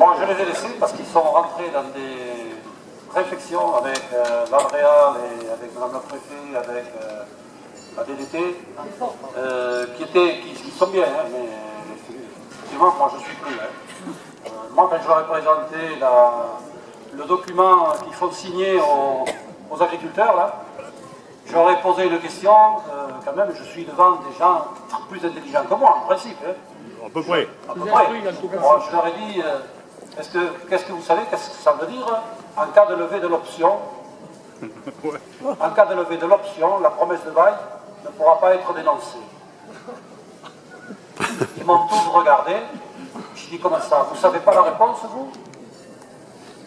Bon, je les ai laissés parce qu'ils sont rentrés dans des réflexions avec l'Andréal et avec Mme le Préfet, avec la DDT, qui sont bien, hein, mais effectivement, moi je suis plus. Hein. Moi, quand je leur ai présenté le document qu'ils font signer aux agriculteurs, là, j'aurais posé une question, quand même, je suis devant des gens plus intelligents que moi, en principe. Hein. À peu près. À peu près. Bon, je leur ai dit, qu'est-ce que vous savez, qu'est-ce que ça veut dire en cas de levée de l'option? Ouais. En cas de levée de l'option, la promesse de bail ne pourra pas être dénoncée. Ils m'ont tous regardé. Je dis, comment ça? Vous ne savez pas la réponse, vous?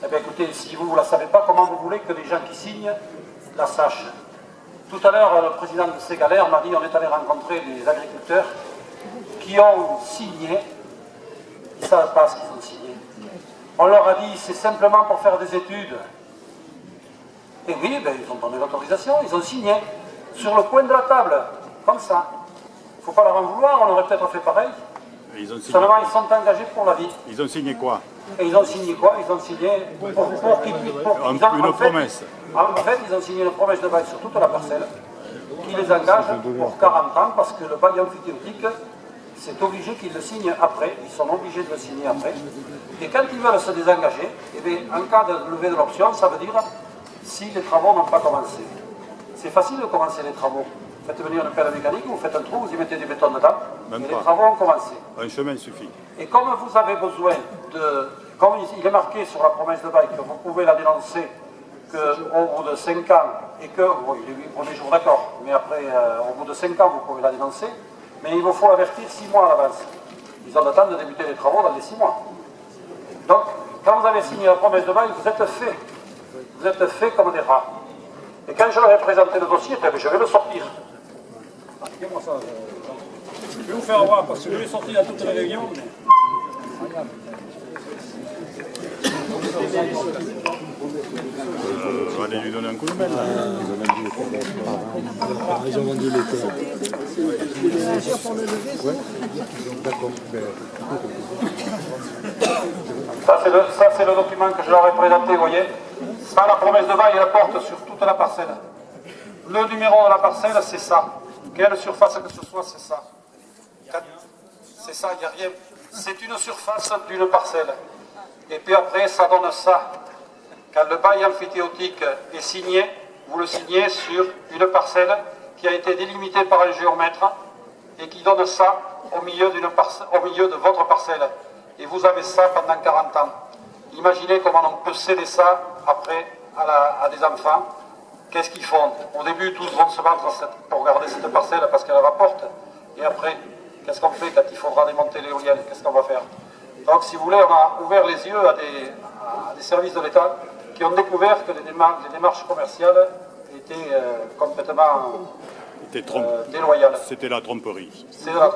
Eh bien, écoutez, si vous ne la savez pas, comment vous voulez que les gens qui signent la sachent? Tout à l'heure, le président de Ségalère m'a dit, on est allé rencontrer des agriculteurs qui ont signé, ils ne savent pas ce qu'ils ont signé. On leur a dit, c'est simplement pour faire des études. Et oui, ben, ils ont donné l'autorisation, ils ont signé, sur le coin de la table, comme ça. Il ne faut pas leur en vouloir, on aurait peut-être fait pareil. Seulement, ils sont engagés pour la vie. Ils ont signé quoi? Et ils ont signé quoi? Ils ont signé une promesse. En fait, ils ont signé une promesse de bail sur toute la parcelle qui les engage pour 40 ans parce que le bail amphithéotique, c'est obligé qu'ils le signent après. Ils sont obligés de le signer après. Et quand ils veulent se désengager, eh bien, en cas de levée de l'option, ça veut dire si les travaux n'ont pas commencé. C'est facile de commencer les travaux. Vous faites venir une pelle mécanique, vous faites un trou, vous y mettez du béton dedans, Même et pas. les travaux ont commencé. Un chemin suffit. Et comme vous avez besoin de... Comme il est marqué sur la promesse de bail que vous pouvez la dénoncer qu'au bout de 5 ans, et que, bon, il est 8 premiers jours d'accord, mais après, au bout de 5 ans, vous pouvez la dénoncer, mais il vous faut avertir 6 mois à l'avance. Ils ont le temps de débuter les travaux dans les 6 mois. Donc, quand vous avez signé la promesse de bail, vous êtes fait. Vous êtes fait comme des rats. Et quand je leur ai présenté le dossier, eh bien, je vais le sortir. Moi ça, je vais vous faire voir, parce que je l'ai sorti à toutes les réunions. On va aller lui donner un coup de main. Ils ont vendu les terres. Ça, c'est le document que je leur ai présenté, vous voyez. Ça, la promesse de bail, elle porte sur toute la parcelle. Le numéro de la parcelle, c'est ça. Quelle surface que ce soit, c'est ça. C'est ça, il n'y a rien. C'est une surface d'une parcelle. Et puis après, ça donne ça. Quand le bail amphithéotique est signé, vous le signez sur une parcelle qui a été délimitée par un géomètre et qui donne ça au milieu de votre parcelle. Et vous avez ça pendant 40 ans. Imaginez comment on peut céder ça après à des enfants. Qu'est-ce qu'ils font? Au début, tous vont se battre pour garder cette parcelle parce qu'elle rapporte. Et après, qu'est-ce qu'on fait quand il faudra démonter l'éolienne? Qu'est-ce qu'on va faire? Donc, si vous voulez, on a ouvert les yeux à des services de l'État qui ont découvert que les démarches commerciales étaient complètement déloyales. C'était la tromperie. C'est de la